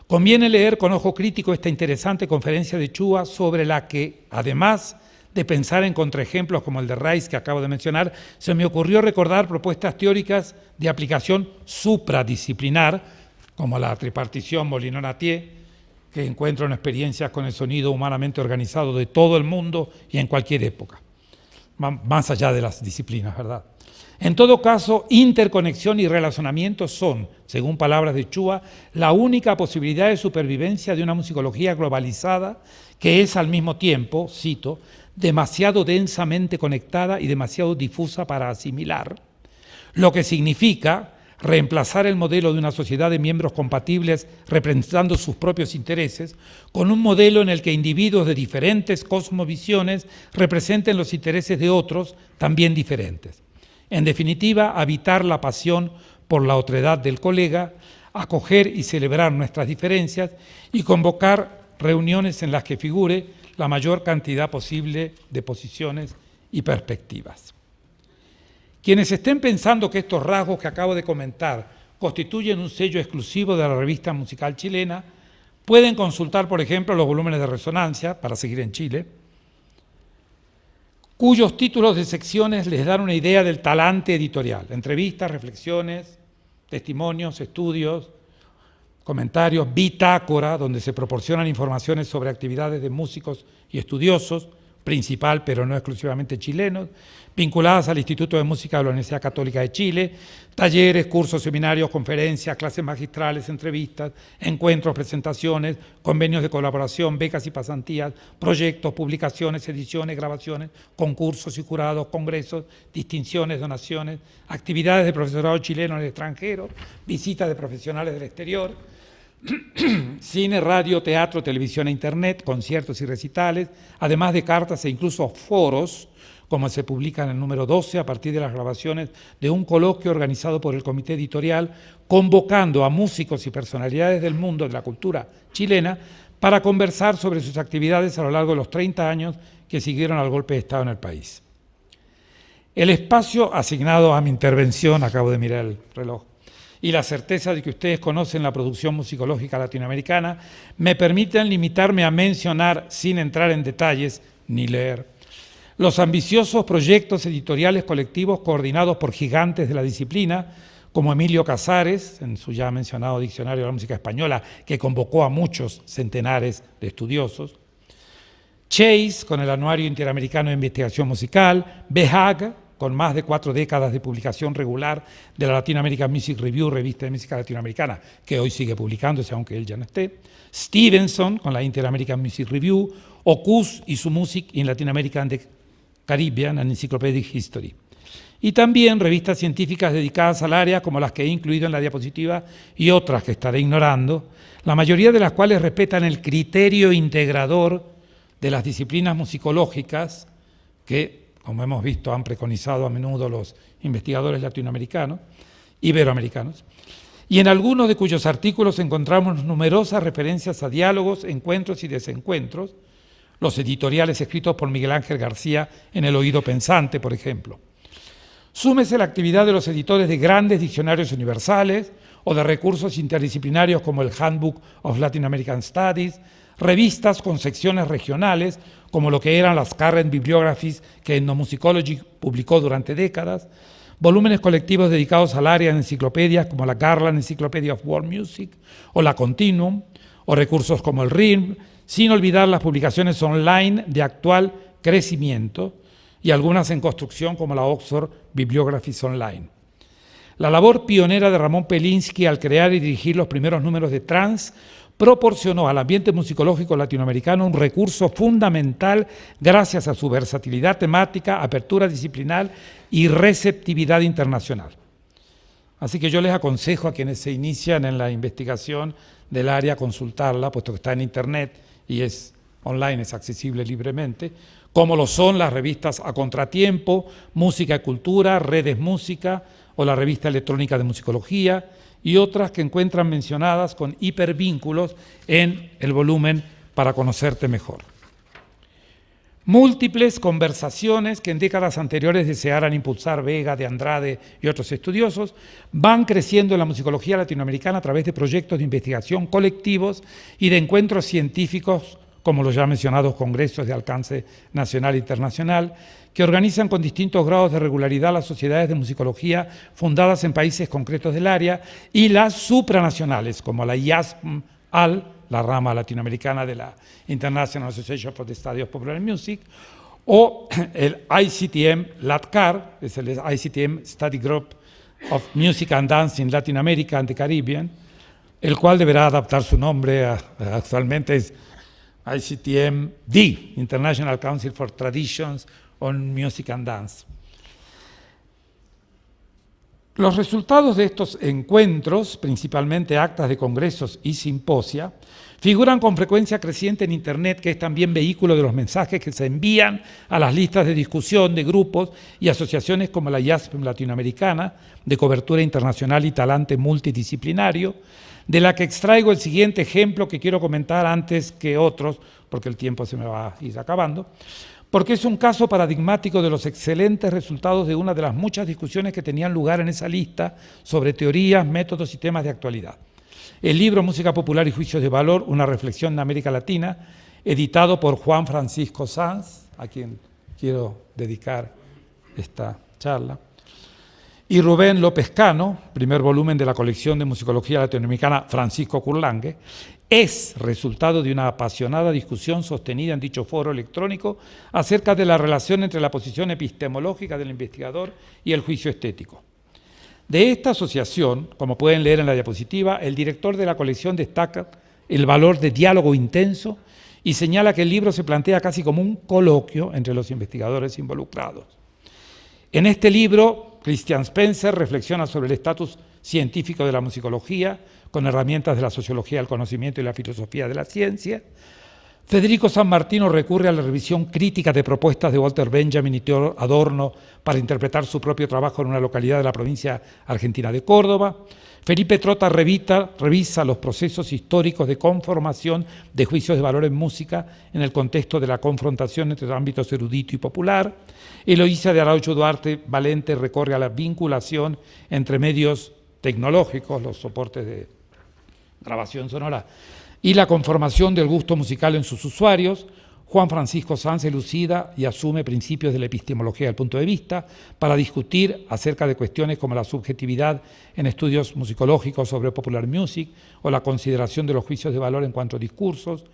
Conviene leer con ojo crítico esta interesante conferencia de Chua sobre la que, además de pensar en contraejemplos como el de Rice que acabo de mencionar, se me ocurrió recordar propuestas teóricas de aplicación supradisciplinar, como la tripartición Molino-Nattier, que encuentro en experiencias con el sonido humanamente organizado de todo el mundo y en cualquier época. más allá de las disciplinas, ¿verdad? En todo caso, interconexión y relacionamiento son, según palabras de Chua, la única posibilidad de supervivencia de una musicología globalizada que es al mismo tiempo, cito, demasiado densamente conectada y demasiado difusa para asimilar, lo que significa reemplazar el modelo de una sociedad de miembros compatibles representando sus propios intereses con un modelo en el que individuos de diferentes cosmovisiones representen los intereses de otros también diferentes. En definitiva, habitar la pasión por la otredad del colega, acoger y celebrar nuestras diferencias y convocar reuniones en las que figure la mayor cantidad posible de posiciones y perspectivas. Quienes estén pensando que estos rasgos que acabo de comentar constituyen un sello exclusivo de la revista musical chilena, pueden consultar, por ejemplo, los volúmenes de Resonancia, para seguir en Chile, cuyos títulos de secciones les dan una idea del talante editorial, entrevistas, reflexiones, testimonios, estudios, comentarios, bitácora, donde se proporcionan informaciones sobre actividades de músicos y estudiosos, principal pero no exclusivamente chilenos, vinculadas al Instituto de Música de la Universidad Católica de Chile, talleres, cursos, seminarios, conferencias, clases magistrales, entrevistas, encuentros, presentaciones, convenios de colaboración, becas y pasantías, proyectos, publicaciones, ediciones, grabaciones, concursos y jurados, congresos, distinciones, donaciones, actividades de profesorado chileno en el extranjero, visitas de profesionales del exterior, cine, radio, teatro, televisión e internet, conciertos y recitales, además de cartas e incluso foros, como se publica en el número 12 a partir de las grabaciones de un coloquio organizado por el comité editorial, convocando a músicos y personalidades del mundo de la cultura chilena para conversar sobre sus actividades a lo largo de los 30 años que siguieron al golpe de Estado en el país. El espacio asignado a mi intervención, acabo de mirar el reloj, y la certeza de que ustedes conocen la producción musicológica latinoamericana, me permiten limitarme a mencionar, sin entrar en detalles ni leer, los ambiciosos proyectos editoriales colectivos coordinados por gigantes de la disciplina, como Emilio Casares, en su ya mencionado Diccionario de la Música Española, que convocó a muchos centenares de estudiosos, Chase, con el Anuario Interamericano de Investigación Musical, BHAG, con más de 4 décadas de publicación regular de la Latin American Music Review, revista de música latinoamericana, que hoy sigue publicándose, aunque él ya no esté, Stevenson, con la Inter-American Music Review, Ocus y su Music in Latin America and the Caribbean and Encyclopedic History. Y también revistas científicas dedicadas al área, como las que he incluido en la diapositiva, y otras que estaré ignorando, la mayoría de las cuales respetan el criterio integrador de las disciplinas musicológicas que, como hemos visto, han preconizado a menudo los investigadores latinoamericanos, iberoamericanos, y en algunos de cuyos artículos encontramos numerosas referencias a diálogos, encuentros y desencuentros, los editoriales escritos por Miguel Ángel García en El Oído Pensante, por ejemplo. Súmese la actividad de los editores de grandes diccionarios universales o de recursos interdisciplinarios como el Handbook of Latin American Studies, revistas con secciones regionales, como lo que eran las Current Bibliographies que Ethnomusicology publicó durante décadas, volúmenes colectivos dedicados al área en enciclopedias como la Garland Encyclopedia of World Music o la Continuum, o recursos como el RIM, sin olvidar las publicaciones online de actual crecimiento y algunas en construcción como la Oxford Bibliographies Online. La labor pionera de Ramón Pelinsky al crear y dirigir los primeros números de Trans proporcionó al ambiente musicológico latinoamericano un recurso fundamental gracias a su versatilidad temática, apertura disciplinar y receptividad internacional. Así que yo les aconsejo a quienes se inician en la investigación del área consultarla, puesto que está en internet y es online, es accesible libremente, como lo son las revistas A Contratiempo, Música y Cultura, Redes Música o la revista electrónica de musicología, y otras que encuentran mencionadas con hipervínculos en el volumen Para conocerte mejor. Múltiples conversaciones que en décadas anteriores desearan impulsar Vega, de Andrade y otros estudiosos, van creciendo en la musicología latinoamericana a través de proyectos de investigación colectivos y de encuentros científicos, como los ya mencionados congresos de alcance nacional e internacional, que organizan con distintos grados de regularidad las sociedades de musicología fundadas en países concretos del área, y las supranacionales, como la IASM-AL, la rama latinoamericana de la International Association for the Study of Popular Music, o el ICTM LATCAR, es el ICTM Study Group of Music and Dance in Latin America and the Caribbean, el cual deberá adaptar su nombre, actualmente es ICTM-D, International Council for Traditions on Music and Dance. Los resultados de estos encuentros, principalmente actas de congresos y simposia, figuran con frecuencia creciente en Internet, que es también vehículo de los mensajes que se envían a las listas de discusión de grupos y asociaciones como la IASPM latinoamericana, de cobertura internacional y talante multidisciplinario, de la que extraigo el siguiente ejemplo que quiero comentar antes que otros, porque el tiempo se me va a ir acabando, porque es un caso paradigmático de los excelentes resultados de una de las muchas discusiones que tenían lugar en esa lista sobre teorías, métodos y temas de actualidad. El libro Música Popular y Juicios de Valor, una reflexión en América Latina, editado por Juan Francisco Sanz, a quien quiero dedicar esta charla, y Rubén López Cano, primer volumen de la colección de musicología latinoamericana Francisco Curlangue, es resultado de una apasionada discusión sostenida en dicho foro electrónico acerca de la relación entre la posición epistemológica del investigador y el juicio estético. De esta asociación, como pueden leer en la diapositiva, el director de la colección destaca el valor de diálogo intenso y señala que el libro se plantea casi como un coloquio entre los investigadores involucrados. En este libro, Christian Spencer reflexiona sobre el estatus científico de la musicología, con herramientas de la sociología del conocimiento y la filosofía de la ciencia. Federico San Martino recurre a la revisión crítica de propuestas de Walter Benjamin y Theodor Adorno para interpretar su propio trabajo en una localidad de la provincia argentina de Córdoba. Felipe Trota revisa los procesos históricos de conformación de juicios de valor en música en el contexto de la confrontación entre ámbitos erudito y popular. Eloísa de Araujo Duarte Valente recorre a la vinculación entre medios tecnológicos, los soportes de grabación sonora, y la conformación del gusto musical en sus usuarios. Juan Francisco Sanz elucida y asume principios de la epistemología del punto de vista para discutir acerca de cuestiones como la subjetividad en estudios musicológicos sobre popular music o la consideración de los juicios de valor en cuanto a discursos.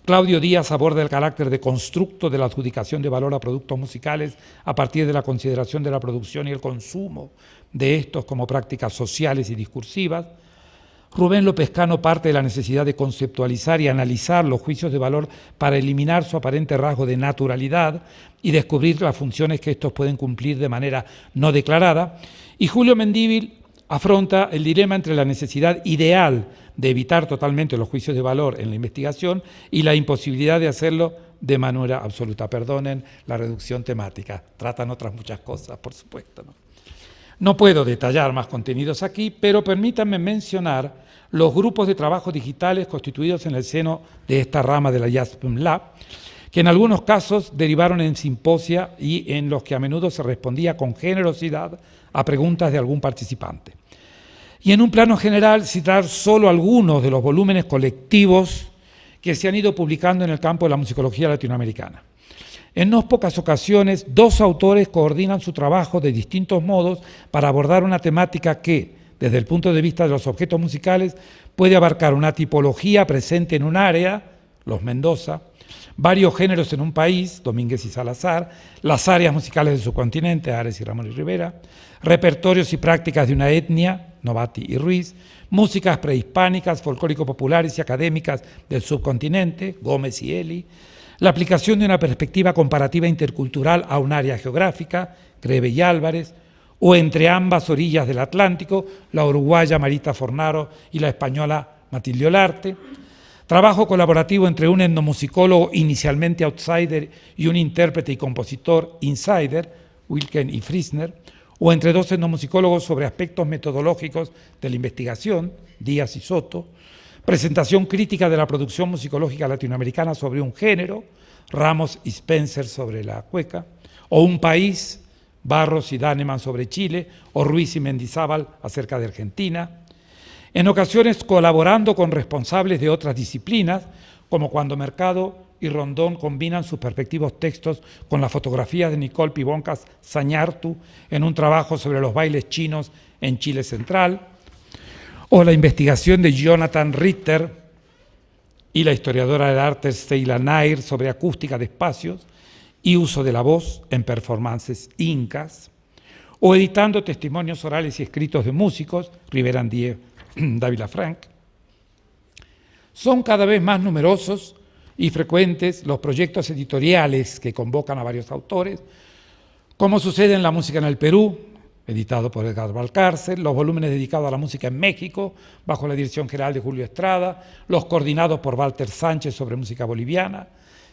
Claudio Díaz aborda el carácter de constructo de la adjudicación de valor a productos musicales a partir de la consideración de la producción y el consumo de estos como prácticas sociales y discursivas. Rubén López Cano parte de la necesidad de conceptualizar y analizar los juicios de valor para eliminar su aparente rasgo de naturalidad y descubrir las funciones que estos pueden cumplir de manera no declarada. Y Julio Mendívil afronta el dilema entre la necesidad ideal de evitar totalmente los juicios de valor en la investigación y la imposibilidad de hacerlo de manera absoluta. Perdonen la reducción temática, tratan otras muchas cosas, por supuesto, ¿no? No puedo detallar más contenidos aquí, pero permítanme mencionar los grupos de trabajo digitales constituidos en el seno de esta rama de la IASPM Lab, que en algunos casos derivaron en simposia y en los que a menudo se respondía con generosidad a preguntas de algún participante. Y en un plano general, citar solo algunos de los volúmenes colectivos que se han ido publicando en el campo de la musicología latinoamericana. En no pocas ocasiones, dos autores coordinan su trabajo de distintos modos para abordar una temática que, desde el punto de vista de los objetos musicales, puede abarcar una tipología presente en un área, los Mendoza, varios géneros en un país, Domínguez y Salazar, las áreas musicales del subcontinente, Ares y Ramón y Rivera, repertorios y prácticas de una etnia, Novati y Ruiz, músicas prehispánicas, folclórico-populares y académicas del subcontinente, Gómez y Eli, la aplicación de una perspectiva comparativa intercultural a un área geográfica, Greve y Álvarez, o entre ambas orillas del Atlántico, la uruguaya Marita Fornaro y la española Matilde Olarte, trabajo colaborativo entre un etnomusicólogo inicialmente outsider y un intérprete y compositor insider, Wilken y Friesner, o entre dos etnomusicólogos sobre aspectos metodológicos de la investigación, Díaz y Soto, presentación crítica de la producción musicológica latinoamericana sobre un género, Ramos y Spencer sobre la cueca, o Un País, Barros y Daneman sobre Chile, o Ruiz y Mendizábal acerca de Argentina, en ocasiones colaborando con responsables de otras disciplinas, como cuando Mercado y Rondón combinan sus perspectivos textos con la fotografía de Nicole Piboncas Sañartu en un trabajo sobre los bailes chinos en Chile Central, o la investigación de Jonathan Ritter y la historiadora del arte Sheila Nair sobre acústica de espacios, y uso de la voz en performances incas, o editando testimonios orales y escritos de músicos, Rivera Díez, Dávila Frank. Son cada vez más numerosos y frecuentes los proyectos editoriales que convocan a varios autores, como sucede en La música en el Perú, editado por Edgar Valcárcel, los volúmenes dedicados a la música en México, bajo la dirección general de Julio Estrada, los coordinados por Walter Sánchez sobre música boliviana,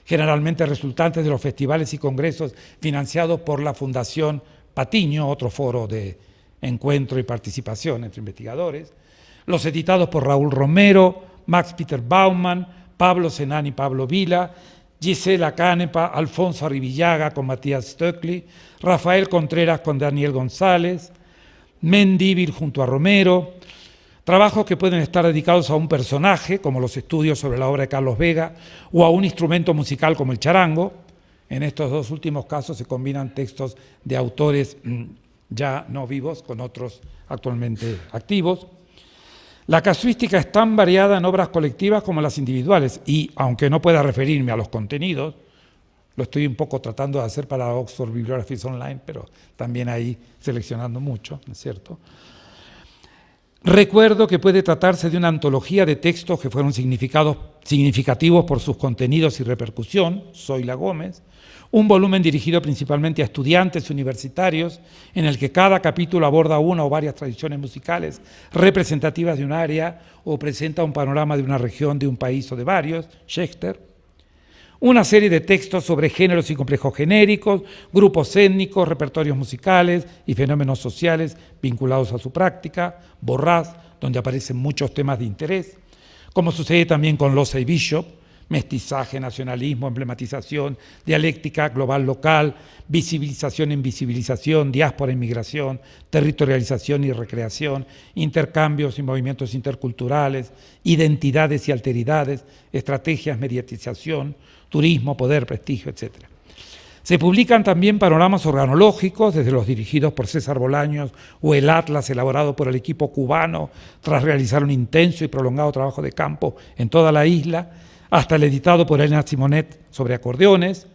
generalmente resultantes de los festivales y congresos financiados por la Fundación Patiño, otro foro de encuentro y participación entre investigadores, los editados por Raúl Romero, Max Peter Baumann, Pablo Senán y Pablo Vila, Gisela Canepa, Alfonso Arribillaga con Matías Stöckli, Rafael Contreras con Daniel González, Mendívil junto a Romero, trabajos que pueden estar dedicados a un personaje, como los estudios sobre la obra de Carlos Vega, o a un instrumento musical como el charango. En estos dos últimos casos se combinan textos de autores ya no vivos con otros actualmente activos. La casuística es tan variada en obras colectivas como en las individuales y, aunque no pueda referirme a los contenidos, lo estoy un poco tratando de hacer para Oxford Bibliographies Online, pero también ahí seleccionando mucho, ¿no es cierto? Recuerdo que puede tratarse de una antología de textos que fueron significativos por sus contenidos y repercusión, Zoila Gómez, un volumen dirigido principalmente a estudiantes universitarios, en el que cada capítulo aborda una o varias tradiciones musicales representativas de un área o presenta un panorama de una región, de un país o de varios, Schechter. Una serie de textos sobre géneros y complejos genéricos, grupos étnicos, repertorios musicales y fenómenos sociales vinculados a su práctica, Borrás, donde aparecen muchos temas de interés, como sucede también con Loza y Bishop, mestizaje, nacionalismo, emblematización, dialéctica global local, visibilización e invisibilización, diáspora e inmigración, territorialización y recreación, intercambios y movimientos interculturales, identidades y alteridades, estrategias, mediatización, turismo, poder, prestigio, etc. Se publican también panoramas organológicos, desde los dirigidos por César Bolaños o el Atlas elaborado por el equipo cubano tras realizar un intenso y prolongado trabajo de campo en toda la isla, hasta el editado por Elena Simonet sobre acordeones,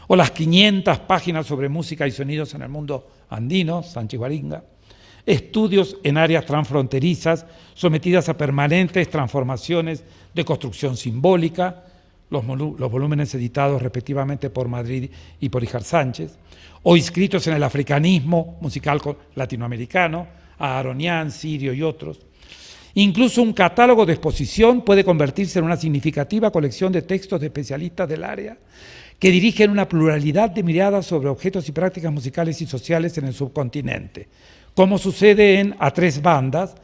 o las 500 páginas sobre música y sonidos en el mundo andino, Sánchez Guaringa, estudios en áreas transfronterizas sometidas a permanentes transformaciones de construcción simbólica, los volúmenes editados respectivamente por Madrid y por Ijar Sánchez, o inscritos en el africanismo musical latinoamericano, a Aronian, Sirio y otros. Incluso un catálogo de exposición puede convertirse en una significativa colección de textos de especialistas del área que dirigen una pluralidad de miradas sobre objetos y prácticas musicales y sociales en el subcontinente, como sucede en A Tres Bandas,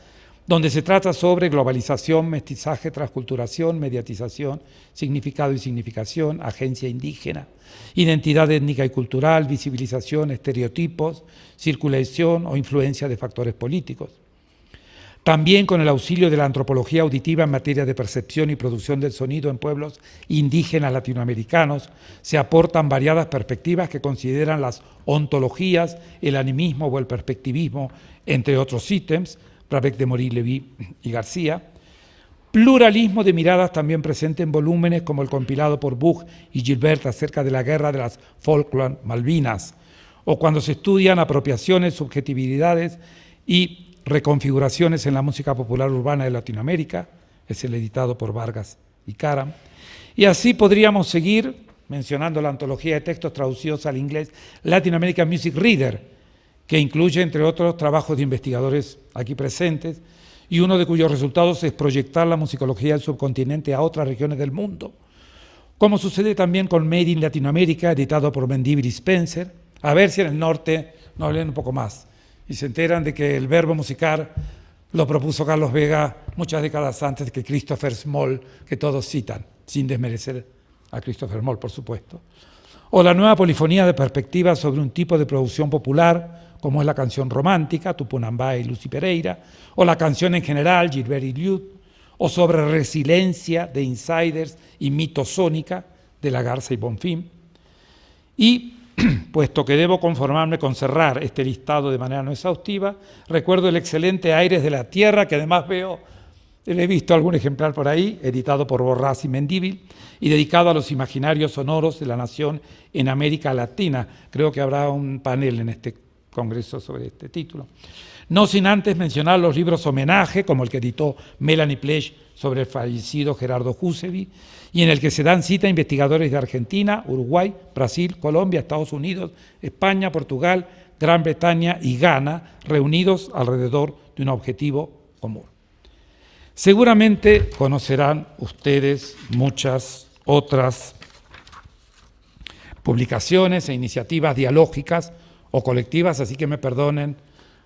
donde se trata sobre globalización, mestizaje, transculturación, mediatización, significado y significación, agencia indígena, identidad étnica y cultural, visibilización, estereotipos, circulación o influencia de factores políticos. También con el auxilio de la antropología auditiva en materia de percepción y producción del sonido en pueblos indígenas latinoamericanos, se aportan variadas perspectivas que consideran las ontologías, el animismo o el perspectivismo, entre otros ítems, Brabec de Morí, Leví y García. Pluralismo de miradas también presente en volúmenes como el compilado por Buch y Gilbert acerca de la guerra de las Falkland Malvinas, o cuando se estudian apropiaciones, subjetividades y reconfiguraciones en la música popular urbana de Latinoamérica, es el editado por Vargas y Karam. Y así podríamos seguir mencionando la antología de textos traducidos al inglés Latin American Music Reader, que incluye, entre otros, trabajos de investigadores aquí presentes, y uno de cuyos resultados es proyectar la musicología del subcontinente a otras regiones del mundo, como sucede también con Made in Latinoamérica, editado por Mendívil y Spencer. A ver si en el norte nos leen un poco más y se enteran de que el verbo musicar lo propuso Carlos Vega muchas décadas antes que Christopher Small, que todos citan, sin desmerecer a Christopher Small, por supuesto. O la nueva polifonía de perspectivas sobre un tipo de producción popular, como es la canción romántica, Tupinambá y Lucy Pereira, o la canción en general, Gilbert y Liud, o sobre resiliencia de Insiders y mitosónica de La Garza y Bonfim. Y puesto que debo conformarme con cerrar este listado de manera no exhaustiva, recuerdo el excelente Aires de la Tierra, que además veo he visto algún ejemplar por ahí, editado por Borrás y Mendívil, y dedicado a los imaginarios sonoros de la nación en América Latina. Creo que habrá un panel en este congreso sobre este título. No sin antes mencionar los libros homenaje, como el que editó Melanie Plech sobre el fallecido Gerardo Jusevi, y en el que se dan cita a investigadores de Argentina, Uruguay, Brasil, Colombia, Estados Unidos, España, Portugal, Gran Bretaña y Ghana, reunidos alrededor de un objetivo común. Seguramente conocerán ustedes muchas otras publicaciones e iniciativas dialógicas o colectivas, así que me perdonen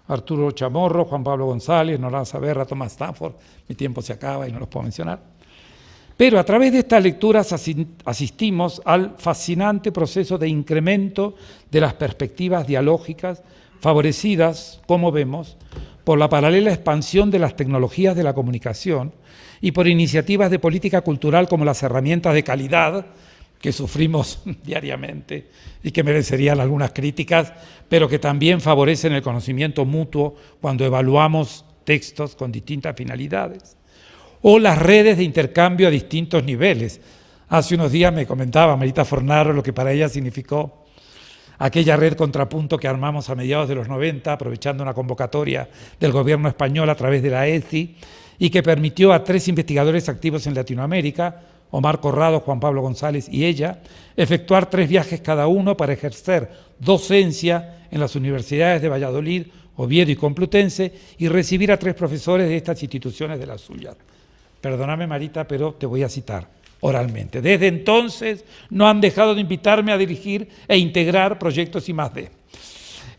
Arturo Chamorro, Juan Pablo González, Norán Saavedra, Tomás Stanford, mi tiempo se acaba y no los puedo mencionar. Pero a través de estas lecturas asistimos al fascinante proceso de incremento de las perspectivas dialógicas, favorecidas, como vemos, por la paralela expansión de las tecnologías de la comunicación y por iniciativas de política cultural como las herramientas de calidad que sufrimos diariamente y que merecerían algunas críticas, pero que también favorecen el conocimiento mutuo cuando evaluamos textos con distintas finalidades. O las redes de intercambio a distintos niveles. Hace unos días me comentaba Marita Fornaro lo que para ella significó aquella red contrapunto que armamos a mediados de los 90, aprovechando una convocatoria del gobierno español a través de la ECI, y que permitió a 3 investigadores activos en Latinoamérica, Omar Corrado, Juan Pablo González y ella, efectuar 3 viajes cada uno para ejercer docencia en las universidades de Valladolid, Oviedo y Complutense y recibir a 3 profesores de estas instituciones de la suya. Perdóname, Marita, pero te voy a citar oralmente. Desde entonces no han dejado de invitarme a dirigir e integrar proyectos I+D.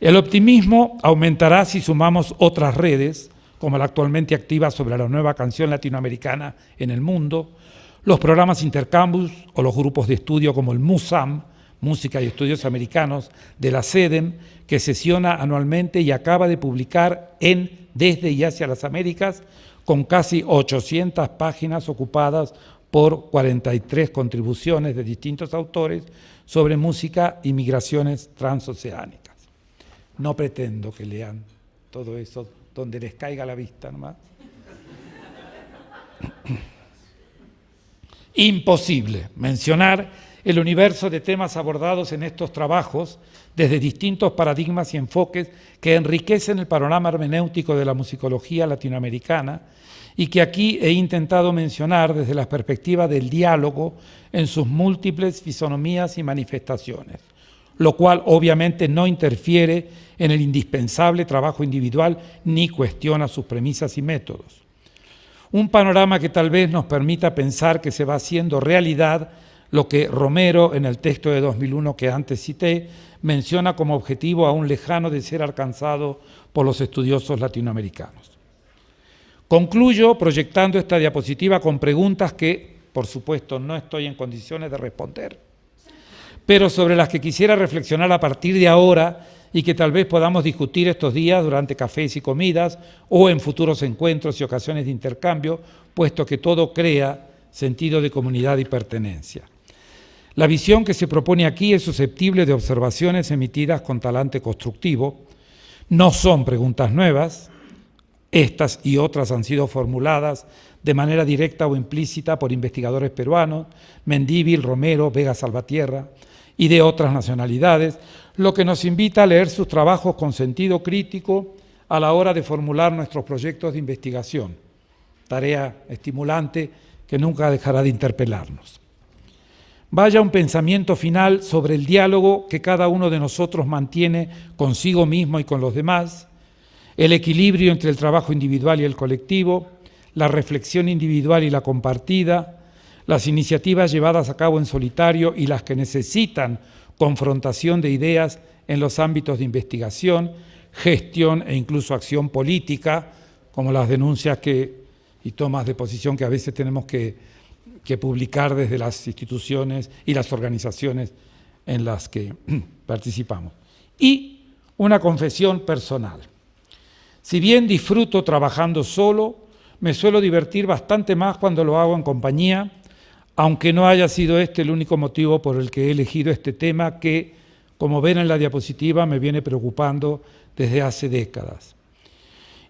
El optimismo aumentará si sumamos otras redes, como la actualmente activa sobre la nueva canción latinoamericana en el mundo, los programas Intercampus o los grupos de estudio como el MUSAM, Música y Estudios Americanos, de la SEDEM, que sesiona anualmente y acaba de publicar en Desde y hacia las Américas, con casi 800 páginas ocupadas por 43 contribuciones de distintos autores sobre música y migraciones transoceánicas. No pretendo que lean todo eso donde les caiga la vista nomás. Imposible mencionar el universo de temas abordados en estos trabajos desde distintos paradigmas y enfoques que enriquecen el panorama hermenéutico de la musicología latinoamericana y que aquí he intentado mencionar desde la perspectiva del diálogo en sus múltiples fisonomías y manifestaciones, lo cual obviamente no interfiere en el indispensable trabajo individual ni cuestiona sus premisas y métodos. Un panorama que tal vez nos permita pensar que se va haciendo realidad lo que Romero, en el texto de 2001 que antes cité, menciona como objetivo aún lejano de ser alcanzado por los estudiosos latinoamericanos. Concluyo proyectando esta diapositiva con preguntas que, por supuesto, no estoy en condiciones de responder, pero sobre las que quisiera reflexionar a partir de ahora y que tal vez podamos discutir estos días durante cafés y comidas o en futuros encuentros y ocasiones de intercambio, puesto que todo crea sentido de comunidad y pertenencia. La visión que se propone aquí es susceptible de observaciones emitidas con talante constructivo. No son preguntas nuevas. Estas y otras han sido formuladas de manera directa o implícita por investigadores peruanos, Mendívil, Romero, Vega Salvatierra y de otras nacionalidades, lo que nos invita a leer sus trabajos con sentido crítico a la hora de formular nuestros proyectos de investigación, tarea estimulante que nunca dejará de interpelarnos. Vaya un pensamiento final sobre el diálogo que cada uno de nosotros mantiene consigo mismo y con los demás, el equilibrio entre el trabajo individual y el colectivo, la reflexión individual y la compartida, las iniciativas llevadas a cabo en solitario y las que necesitan confrontación de ideas en los ámbitos de investigación, gestión e incluso acción política, como las denuncias y tomas de posición que a veces tenemos que publicar desde las instituciones y las organizaciones en las que participamos. Y una confesión personal. Si bien disfruto trabajando solo, me suelo divertir bastante más cuando lo hago en compañía, aunque no haya sido este el único motivo por el que he elegido este tema que, como ven en la diapositiva, me viene preocupando desde hace décadas.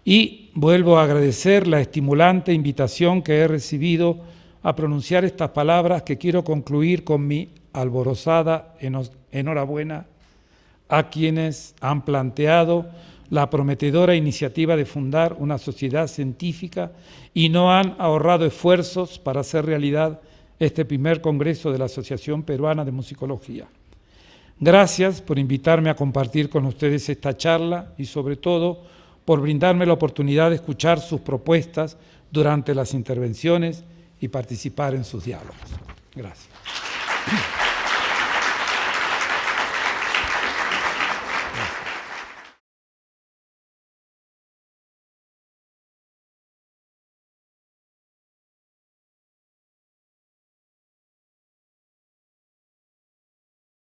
Y vuelvo a agradecer la estimulante invitación que he recibido a pronunciar estas palabras, que quiero concluir con mi alborozada enhorabuena a quienes han planteado la prometedora iniciativa de fundar una sociedad científica y no han ahorrado esfuerzos para hacer realidad este primer congreso de la Asociación Peruana de Musicología. Gracias por invitarme a compartir con ustedes esta charla y sobre todo por brindarme la oportunidad de escuchar sus propuestas durante las intervenciones y participar en sus diálogos. Gracias.